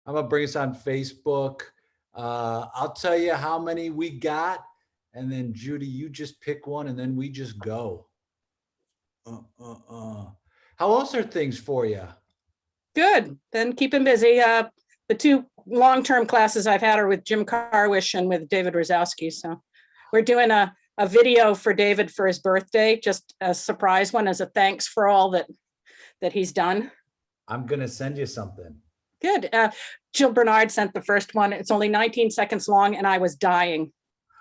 I'm gonna bring us on Facebook. I'll tell you how many we got, and then Judy, you just pick one, and then we just go. How else are things for you? Good. Then keeping busy. The two long-term classes I've had are with Jim Carwish and with David Rosowski. So we're doing a video for David for his birthday, just a surprise one as a thanks for all that he's done. I'm gonna send you something. Good. Jill Bernard sent the first one. It's only 19 seconds long, and I was dying.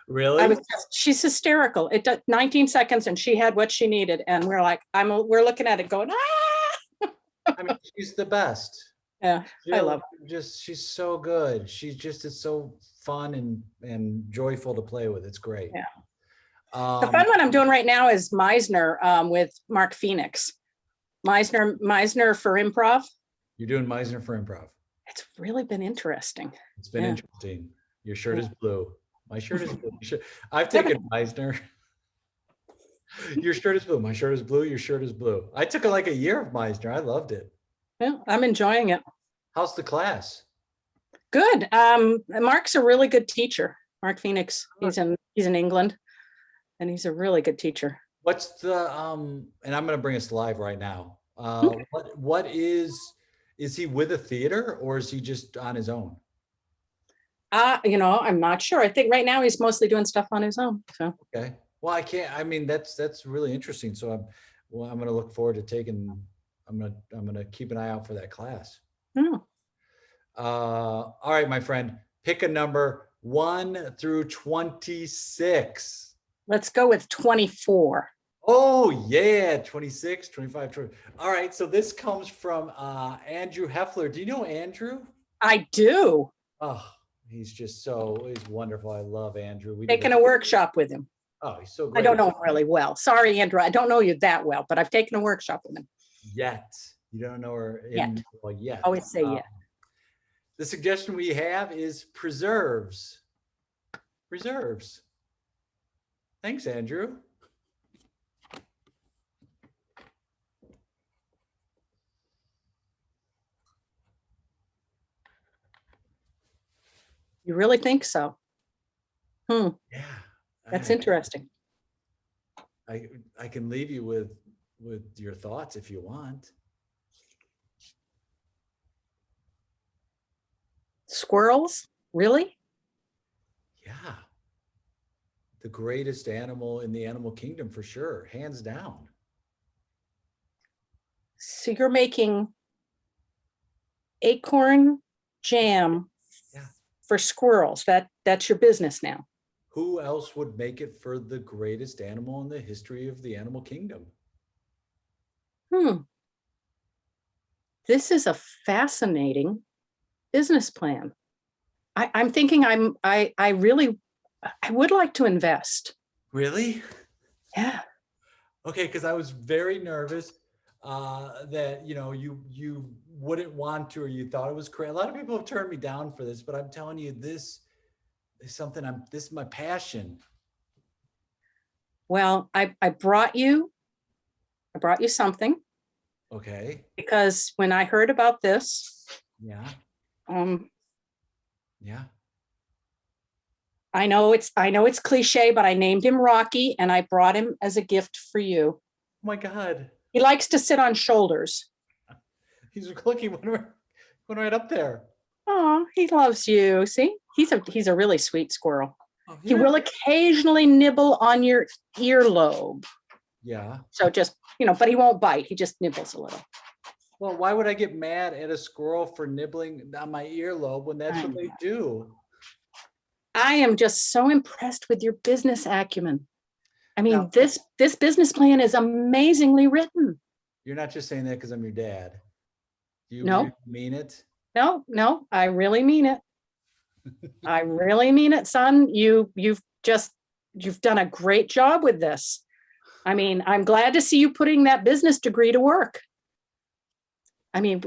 Really? She's hysterical. It took 19 seconds, and she had what she needed. And we're like, we're looking at it going, ah! I mean, she's the best. Yeah, Jill, I love her. She's so good. She's just is so fun and joyful to play with. It's great. Yeah. The fun one I'm doing right now is Meisner with Mark Phoenix. Meisner for improv. You're doing Meisner for improv. It's really been interesting. It's been interesting. Your shirt is blue. My shirt is blue. I've taken Meisner. Your shirt is blue. My shirt is blue. Your shirt is blue. I took like a year of Meisner. I loved it. Yeah, I'm enjoying it. How's the class? Good. Mark's a really good teacher. Mark Phoenix. He's in England, and he's a really good teacher. What's the and I'm going to bring us live right now. What is he with a theater, or is he just on his own? I'm not sure. I think right now he's mostly doing stuff on his own. So okay. Well, I mean, that's really interesting. So I'm going to look forward to taking. I'm going to keep an eye out for that class. Oh. All right, my friend, pick a number 1 through 26. Let's go with 24. Oh yeah, 26, 25, 20. All right, so this comes from Andrew Hefler. Do you know Andrew? I do. Oh, he's wonderful. I love Andrew. We taken a workshop with him. Oh, he's so great. I don't know him really well. Sorry, Andrew. I don't know you that well, but I've taken a workshop with him. Yet. You don't know her yet. Well, yet. Always say yet. The suggestion we have is preserves. Preserves. Thanks, Andrew. You really think so? Yeah. That's interesting. I can leave you with your thoughts if you want. Squirrels? Really? Yeah. The greatest animal in the animal kingdom for sure, hands down. So you're making acorn jam for squirrels. That's your business now. Who else would make it for the greatest animal in the history of the animal kingdom? This is a fascinating business plan. I'm thinking I would like to invest. Really? Yeah. Okay, because I was very nervous that you wouldn't want to, or you thought it was crazy. A lot of people have turned me down for this, but I'm telling you, this is something this is my passion. Well, I brought you something. Okay. Because when I heard about this, yeah. I know it's cliche, but I named him Rocky, and I brought him as a gift for you. Oh my God. He likes to sit on shoulders. He's looking one right up there. Oh, he loves you. See, he's a really sweet squirrel. Oh, he will occasionally nibble on your earlobe. Yeah. So just, but he won't bite. He just nibbles a little. Well, why would I get mad at a squirrel for nibbling on my earlobe when that's what they do? I am just so impressed with your business acumen. I mean, this business plan is amazingly written. You're not just saying that because I'm your dad. Do you really mean it? No, I really mean it. I really mean it, son. You've done a great job with this. I mean, I'm glad to see you putting that business degree to work. I mean,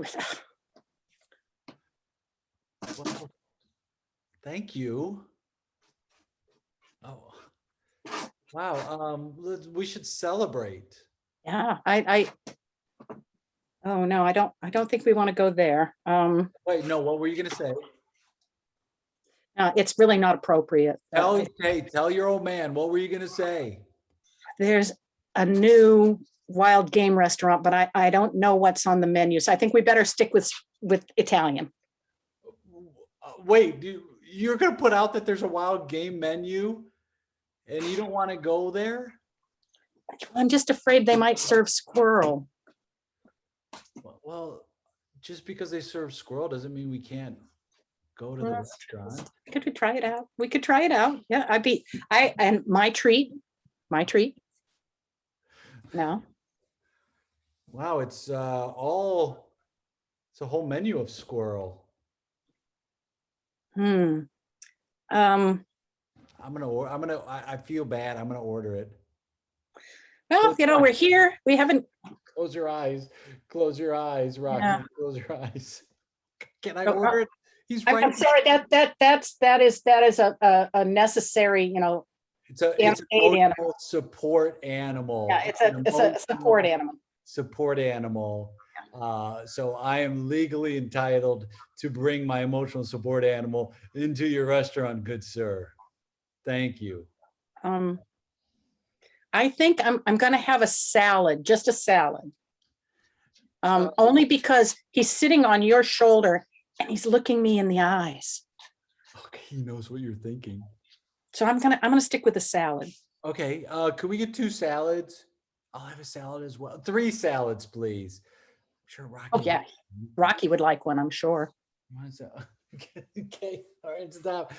well, thank you. Oh, wow. We should celebrate. Yeah, Oh, no, I don't think we want to go there. Wait, no, what were you gonna say? It's really not appropriate. Tell your old man, what were you gonna say? There's a new wild game restaurant, but I don't know what's on the menu. So I think we better stick with Italian. Wait, you're gonna put out that there's a wild game menu and you don't want to go there? I'm just afraid they might serve squirrel. Well, just because they serve squirrel doesn't mean we can't go to the restaurant. Could we try it out? We could try it out. Yeah, and my treat. No. Wow, it's a whole menu of squirrel. Um, I feel bad. I'm gonna order it. well, we're here. We haven't. Close your eyes. Close your eyes, Rocky. Yeah. Close your eyes. Can I Oh, order it? He's I'm right. sorry. That is a necessary. It's an aid animal. emotional support animal. Yeah, it's a support animal. Support animal. So I am legally entitled to bring my emotional support animal into your restaurant, good sir. Thank you. I think I'm gonna have a salad, just a salad. Only because he's sitting on your shoulder and he's looking me in the eyes. Okay, he knows what you're thinking. So I'm gonna stick with the salad. Okay, can we get 2 salads? I'll have a salad as well. 3 salads, please. I'm sure Rocky. Oh yeah, Rocky would like one, I'm sure. Okay, all right, stop.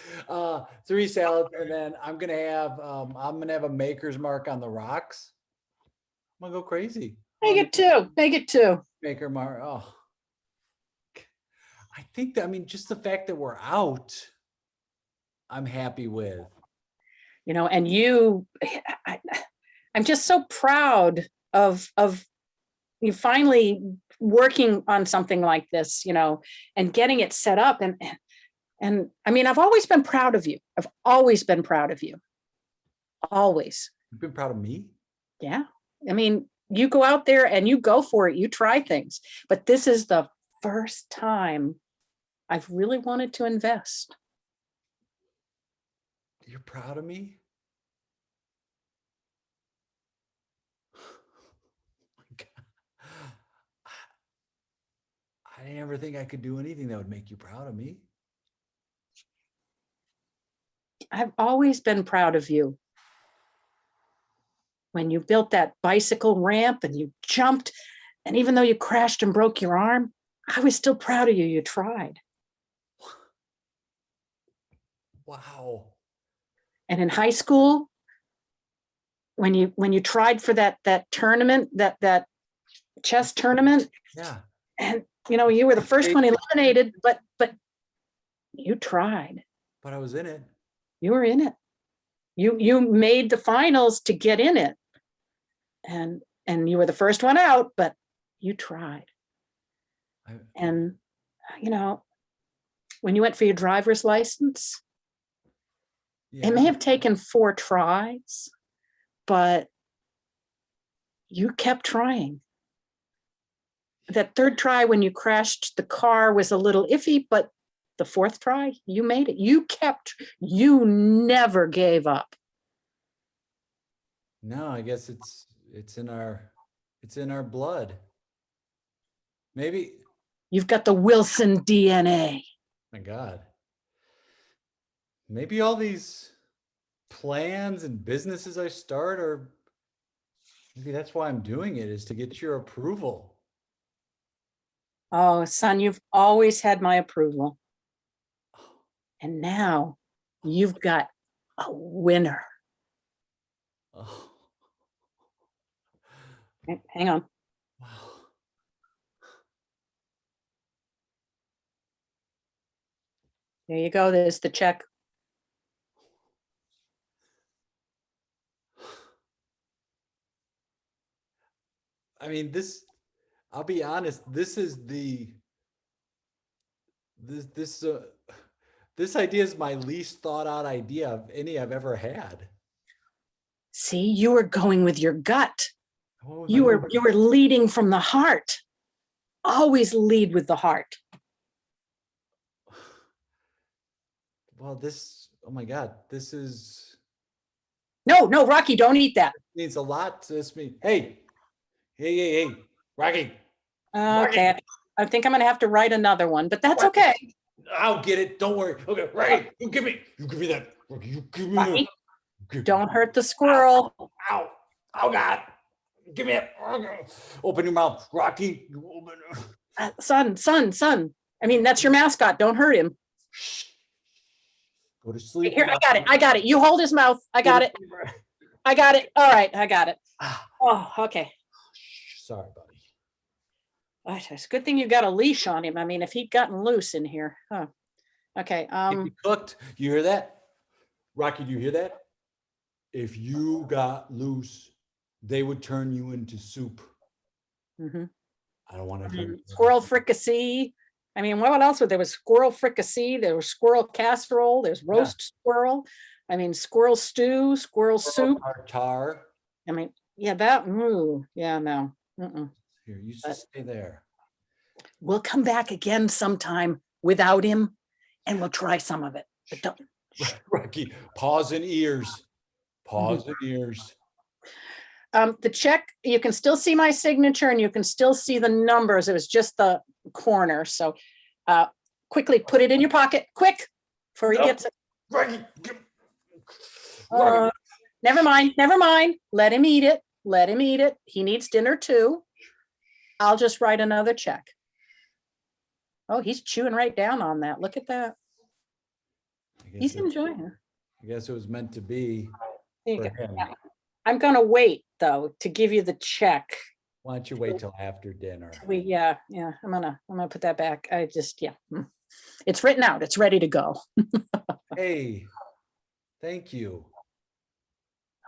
3 salads, and then I'm gonna have a maker's mark on the rocks. I'm gonna go crazy. Make it 2. Make it 2. Maker mark. Oh, I think that, just the fact that we're out, I'm happy with. And I'm just so proud of you finally working on something like this, and getting it set up. And I've always been proud of you. I've always been proud of you. Always. You've been proud of me? Yeah. You go out there and you go for it. You try things. But this is the first time I've really wanted to invest. You're proud of me? I didn't ever think I could do anything that would make you proud of me. I've always been proud of you. When you built that bicycle ramp and you jumped, and even though you crashed and broke your arm, I was still proud of you. You tried. Wow. And in high school, when you tried for that tournament, that chess tournament, yeah, and you were the first one eliminated, but you tried. But I was in it. You were in it. You made the finals to get in it, and you were the first one out, but you tried. And when you went for your driver's license, yeah, it may have taken 4 tries, but you kept trying. That 3rd try when you crashed the car was a little iffy, but the 4th try, you made it. You never gave up. No, I guess it's in our blood. Maybe. You've got the Wilson DNA. My God. Maybe all these plans and businesses I start maybe that's why I'm doing it, is to get your approval. Oh, son, you've always had my approval. And now you've got a winner. Oh. Hang on. Wow. There you go. There's the check. I'll be honest, this idea is my least thought out idea of any I've ever had. See, you were going with your gut. You were leading from the heart. always lead with the heart. Well, oh my God, this No, Rocky, don't eat that. means a lot to me. Hey, Rocky. Okay, I think I'm gonna have to write another one, but that's okay. I'll get it. Don't worry. Okay, Rocky, you give me that. Rocky, you give me Rocky, that. don't hurt the squirrel. Ow. Oh God. Give me it. Open your mouth, Rocky. You open Son. I mean, that's your mascot. Don't hurt him. Go to sleep. Here, I got it. You hold his mouth. I got it. All right, I got it. Oh, okay. Sorry, buddy. It's a good thing you got a leash on him. I mean, if he'd gotten loose in here. Huh. Okay. If you cooked, you hear that? Rocky, do you hear that? If you got loose, they would turn you into soup. Mm-hmm. I don't want to. Squirrel fricassee. I mean, what else? There was squirrel fricassee. There was squirrel casserole. There's roast squirrel. I mean, squirrel stew, squirrel soup. Tartar. I mean, yeah, that. Ooh, yeah, no. Here, you stay there. We'll come back again sometime without him, and we'll try some of it. But don't. Rocky, paws and ears. Paws and ears. The check, you can still see my signature and you can still see the numbers. It was just the corner. So quickly put it in your pocket, quick, before he gets it. Rocky. Never mind. Let him eat it. He needs dinner too. I'll just write another check. Oh, he's chewing right down on that. Look at that. He's enjoying it. I guess it was meant to be. There you go. Yeah. I'm going to wait, though, to give you the check. Why don't you wait till after dinner? Yeah. I'm gonna put that back. It's written out. It's ready to go. Hey, thank you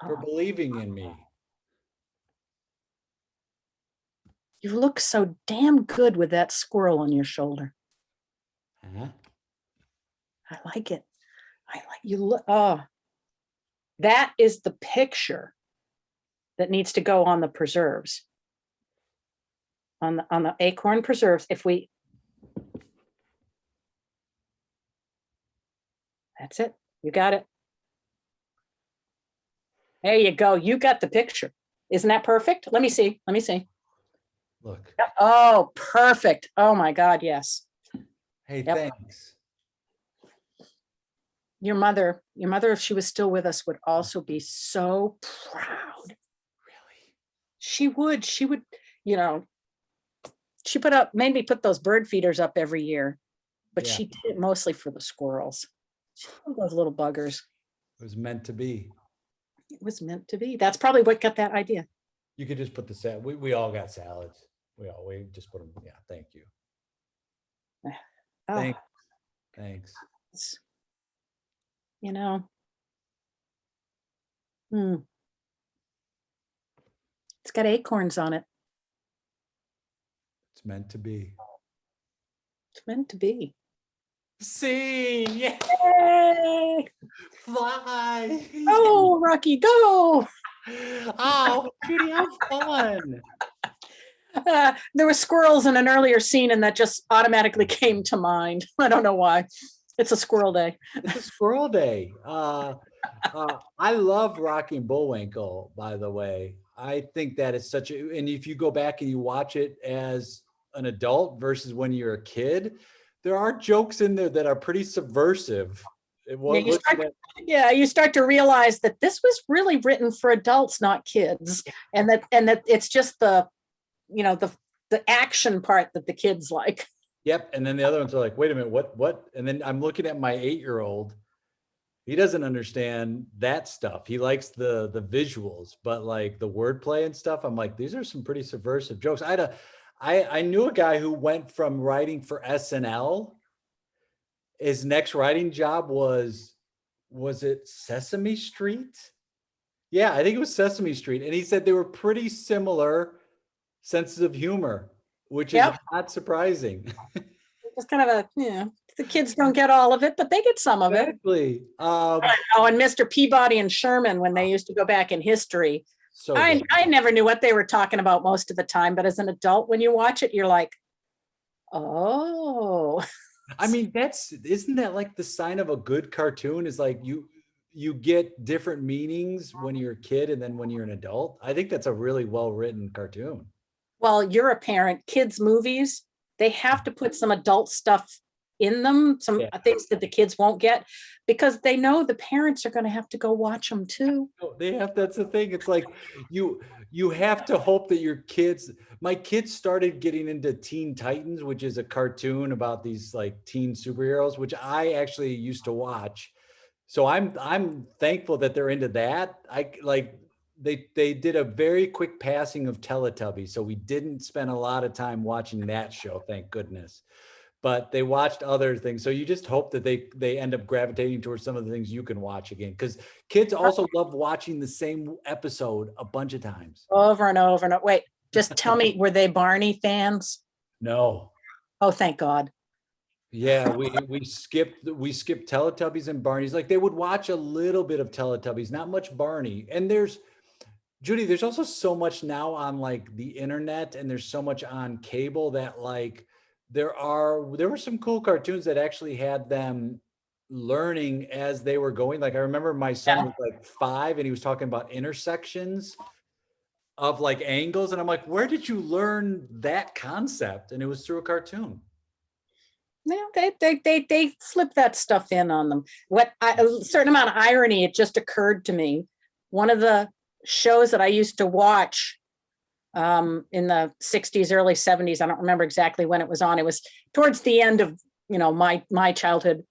for believing in me. You look so damn good with that squirrel on your shoulder. Huh? I like it. You look. Oh, that is the picture that needs to go on the preserves. On the acorn preserves. That's it. You got it. There you go. You got the picture. Isn't that perfect? Let me see. Look. Oh, perfect. Oh my God, yes. Hey, thanks. Your mother, if she was still with us, would also be so proud. Really? She would, she made me put those bird feeders up every year, but she did it mostly for the squirrels. Those little buggers. It was meant to be. It was meant to be. That's probably what got that idea. You could just put the salad. We all got salads. We just put them. Yeah, thank you. Thanks. It's got acorns on it. It's meant to be. It's meant to be. Sing! Yay! Fly! Oh, Rocky, go! Oh, Judy, how fun! There were squirrels in an earlier scene, and that just automatically came to mind. I don't know why. It's a squirrel day. It's a squirrel day. I love Rocky and Bullwinkle, by the way. I think that is and if you go back and you watch it as an adult versus when you're a kid, there are jokes in there that are pretty subversive. You start to realize that this was really written for adults, not kids, and that it's just the action part that the kids like. Yep. And then the other ones are like, wait a minute, what? And then I'm looking at my 8-year-old. He doesn't understand that stuff. He likes the visuals, but like the wordplay and stuff, I'm like, these are some pretty subversive jokes. I knew a guy who went from writing for SNL. His next writing job was it Sesame Street? Yeah, I think it was Sesame Street. And he said they were pretty similar senses of humor, which is not surprising. It's kind of the kids don't get all of it, but they get some of it. Exactly. And Mr. Peabody and Sherman, when they used to go back in history, so I never knew what they were talking about most of the time, but as an adult, when you watch it, you're like, Oh, I mean, isn't that like the sign of a good cartoon is like you get different meanings when you're a kid and then when you're an adult. I think that's a really well written cartoon. well, you're a parent. Kids' movies, they have to put some adult stuff in them, some Yeah. things that the kids won't get, because they know the parents are going to have to go watch them too. No, they have, that's the thing. It's like you you have to hope that your kids, my kids started getting into Teen Titans, which is a cartoon about these like teen superheroes, which I actually used to watch. So I'm thankful that they're into that. I like they did a very quick passing of Teletubbies, so we didn't spend a lot of time watching that show, thank goodness. But they watched other things. So you just hope that they end up gravitating towards some of the things you can watch again. Because kids also love watching the same episode a bunch of times. Over and over and over. Wait, just tell me, were they Barney fans? No. Oh, thank God. Yeah, we skipped Teletubbies and Barney's. Like they would watch a little bit of Teletubbies, not much Barney. And there's Judy, there's also so much now on like the internet and there's so much on cable that like there were some cool cartoons that actually had them learning as they were going. Like I remember my son Yeah. was like 5 and he was talking about intersections of like angles. And I'm like, where did you learn that concept? And it was through a cartoon. Yeah, they slip that stuff in on them. A certain amount of irony, it just occurred to me. One of the shows that I used to watch in the 60s, early 70s, I don't remember exactly when it was on. It was towards the end of, my childhood,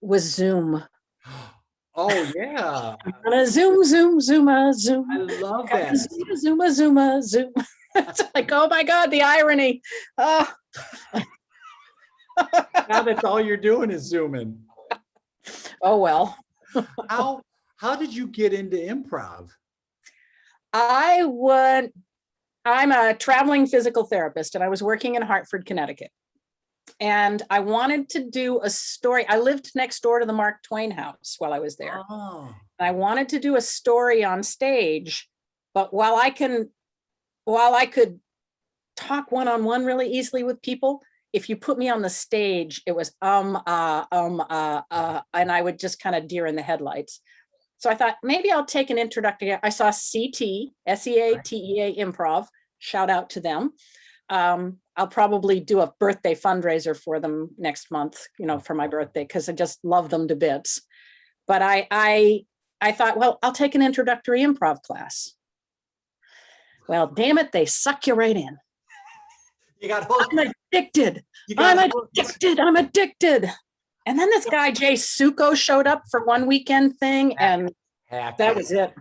was Zoom. Oh yeah. Zoom, zoom, zooma, zoom. I love that. Zooma, zooma, zoom. It's like, oh my God, the irony. Oh. Now that's all you're doing is zooming. Oh, well. How did you get into improv? I'm a traveling physical therapist and I was working in Hartford, Connecticut. And I wanted to do a story. I lived next door to the Mark Twain house while I was there. Oh. I wanted to do a story on stage, but while I could talk one-on-one really easily with people, if you put me on the stage, it was and I would just kind of deer in the headlights. So I thought maybe I'll take an introductory. I saw SEATEA Improv. Shout out to them. I'll probably do a birthday fundraiser for them next month, for my birthday, because I just love them to bits. But I thought, well, I'll take an introductory improv class. Well, damn it, they suck you right in. You got hooked. I'm addicted. I'm addicted. And then this guy, Jay Suko, showed up for one weekend thing, and that was it.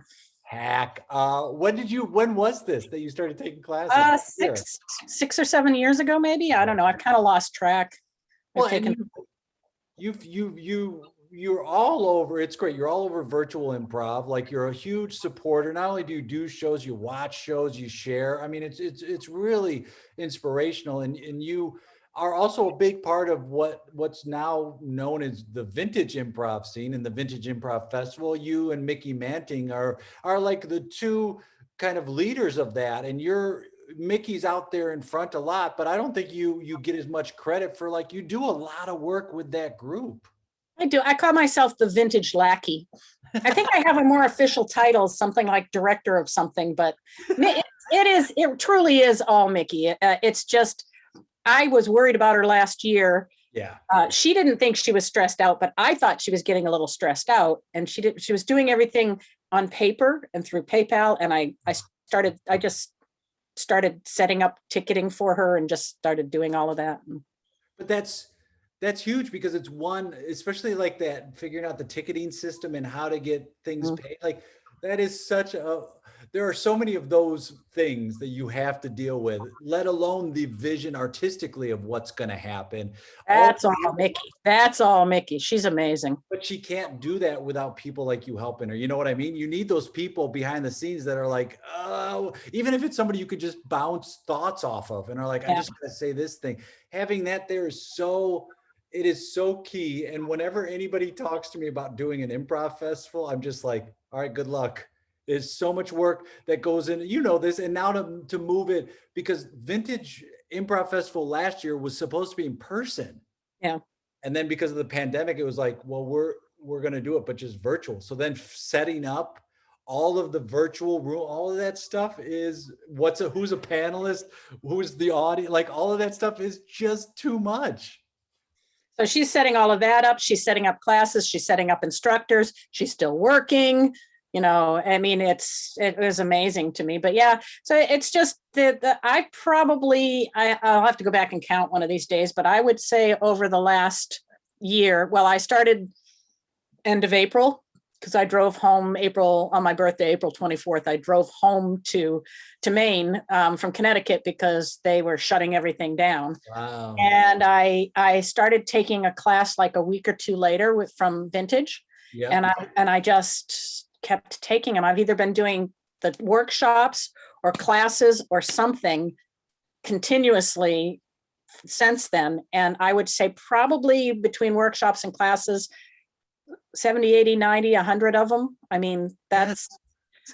When was this that you started taking classes? 6 or 7 years ago, maybe. I don't know. I've kind of lost track. Well, you're all over. It's great. You're all over virtual improv. Like you're a huge supporter. Not only do you do shows, you watch shows, you share. I mean, it's really inspirational, and you are also a big part of what's now known as the vintage improv scene and the Vintage Improv Festival. You and Miki Manting are like the two kind of leaders of that. And Mickey's out there in front a lot, but I don't think you get as much credit for, like, you do a lot of work with that group. I do. I call myself the vintage lackey. I think I have a more official title, something like director of something, but it truly is all Miki. It's just, I was worried about her last year. Yeah. She didn't think she was stressed out, but I thought she was getting a little stressed out, and she was doing everything on paper and through PayPal. And I just started setting up ticketing for her and just started doing all of that. But that's huge, because it's one, especially like that, figuring out the ticketing system and how to get things paid. Like that is there are so many of those things that you have to deal with, let alone the vision artistically of what's going to happen. That's all Miki. That's all Miki. She's amazing. But she can't do that without people like you helping her. You know what I mean? You need those people behind the scenes that are like, oh, even if it's somebody you could just bounce thoughts off of and are like, I just got to say this thing. Having that there is it is so key. And whenever anybody talks to me about doing an improv festival, I'm just like, all right, good luck. There's so much work that goes in, this, and now to move it, because vintage Improv Festival last year was supposed to be in person. Yeah. And then because of the pandemic, it was like, well, we're going to do it, but just virtual. So then setting up all of the virtual room, all of that stuff is who's a panelist, who's the audience, like all of that stuff is just too much. So she's setting all of that up. She's setting up classes. She's setting up instructors. She's still working. You know, I mean, it was amazing to me. But yeah, so it's just that I'll have to go back and count one of these days, but I would say over the last year, well, I started end of April because I drove home on my birthday, April 24th. I drove home to Maine from Connecticut because they were shutting everything down. Wow. And I started taking a class like a week or two later from Vintage. Yeah. And I just kept taking them. I've either been doing the workshops or classes or something continuously since then. And I would say probably between workshops and classes, 70, 80, 90, 100 of them. I mean, that's,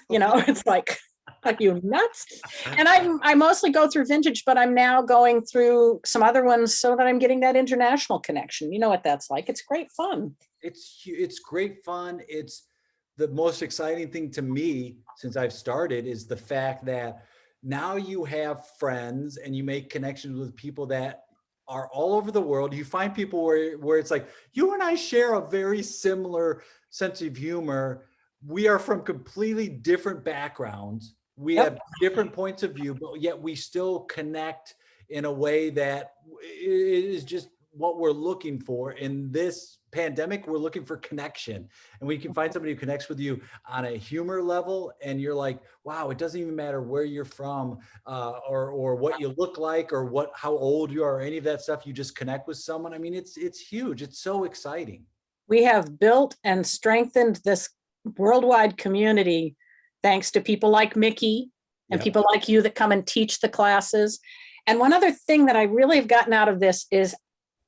you know, it's like, are you nuts? And I mostly go through Vintage, but I'm now going through some other ones so that I'm getting that international connection. You know what that's like. It's great fun. It's great fun. It's the most exciting thing to me since I've started is the fact that now you have friends and you make connections with people that are all over the world. You find people where it's like, you and I share a very similar sense of humor. We are from completely different backgrounds. We have different points of view, but yet we still connect in a way that is just what we're looking for. In this pandemic, we're looking for connection, and we can find somebody who connects with you on a humor level, and you're like, wow, it doesn't even matter where you're from or what you look like or how old you are or any of that stuff. You just connect with someone. I mean, it's huge. It's so exciting. We have built and strengthened this worldwide community thanks to people like Miki and people like you that come and teach the classes. And one other thing that I really have gotten out of this is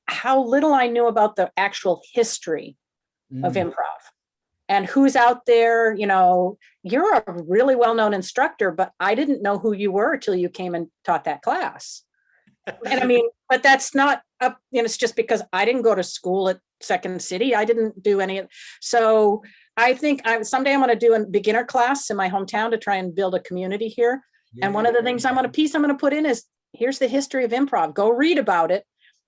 how little I knew about the actual history of improv and who's out there. You know, you're a really well-known instructor, but I didn't know who you were until you came and taught that class. And I mean, but that's not up, you know, it's just because I didn't go to school at Second City. I didn't do any of, so I think someday I'm going to do a beginner class in my hometown to try and build a community here. And one of the things I'm going to put in is, here's the history of improv. Go read about it.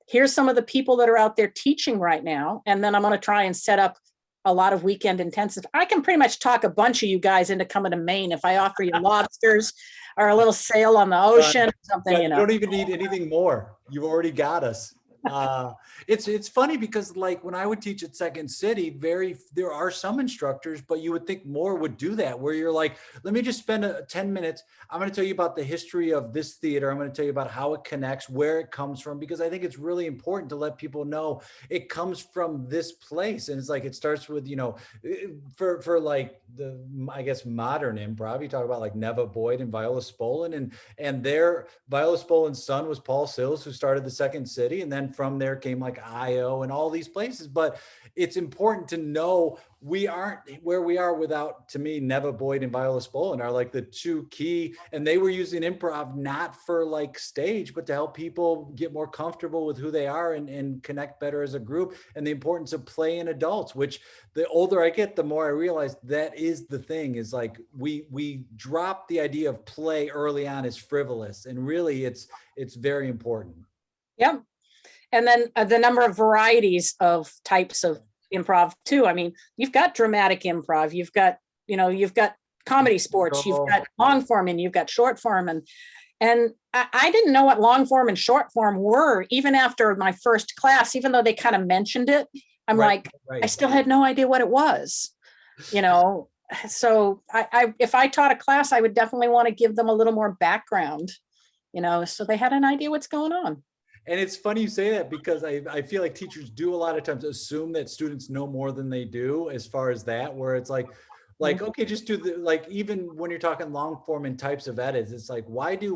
Here's some of the people that are out there teaching right now. And then I'm going to try and set up a lot of weekend intensive. I can pretty much talk a bunch of you guys into coming to Maine if I offer you lobsters or a little sail on the ocean or something. You know, you don't even need anything more. You've already got us. It's funny because like when I would teach at Second City, there are some instructors, but you would think more would do that, where you're like, let me just spend 10 minutes. I'm going to tell you about the history of this theater. I'm going to tell you about how it connects, where it comes from, because I think it's really important to let people know it comes from this place. And it's like, it starts with, you know, for like the, I guess, modern improv, you talk about like Neva Boyd and Viola Spolin, and their Viola Spolin's son was Paul Sills, who started the Second City. And then from there came like IO and all these places. But it's important to know we aren't where we are without, to me, Neva Boyd and Viola Spolin are like the two key, and they were using improv not for like stage, but to help people get more comfortable with who they are and connect better as a group, and the importance of play in adults, which the older I get, the more I realize that is the thing, is like we drop the idea of play early on as frivolous, and really it's very important. Yeah. And then the number of varieties of types of improv too. I mean, you've got dramatic improv, you've got comedy sports, you've got long form, and you've got short form. And I didn't know what long form and short form were, even after my first class, even though they kind of mentioned it. I'm I still had no idea what it was, you know? So if I taught a class, I would definitely want to give them a little more background, you know, so they had an idea what's going on. And it's funny you say that, because I feel like teachers do a lot of times assume that students know more than they do, as far as that, where it's like, okay, just do like, even when you're talking long form and types of edits, it's like, why do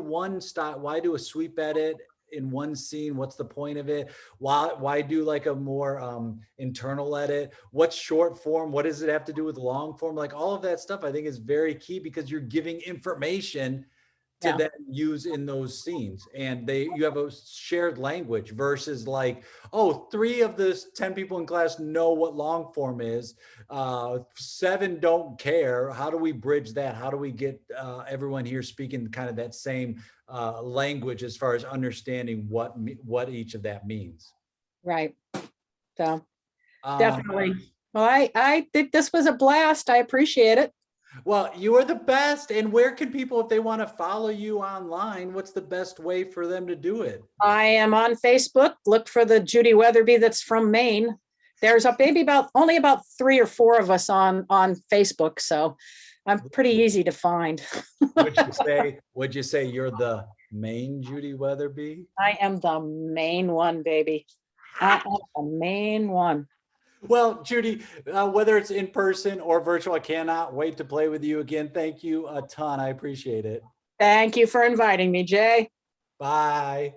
a sweep edit in one scene? What's the point of it? Why do like a more internal edit? What's short form? What does it have to do with long form? Like all of that stuff, I think is very key, because you're giving information to Yeah. then use in those scenes. And you have a shared language versus like, oh, 3 of the 10 people in class know what long form is. 7 don't care. How do we bridge that? How do we get everyone here speaking kind of that same language as far as understanding what each of that means? Right. So Um, definitely. Well, I think this was a blast. I appreciate it. Well, you are the best. And where can people, if they want to follow you online, what's the best way for them to do it? I am on Facebook. Look for the Judy Weatherbee that's from Maine. There's only about 3 or 4 of us on Facebook, so I'm pretty easy to find. Would you say you're the main Judy Weatherbee? I am the main one, baby. I am the main one. Well, Judy, whether it's in person or virtual, I cannot wait to play with you again. Thank you a ton. I appreciate it. Thank you for inviting me, Jay. Bye.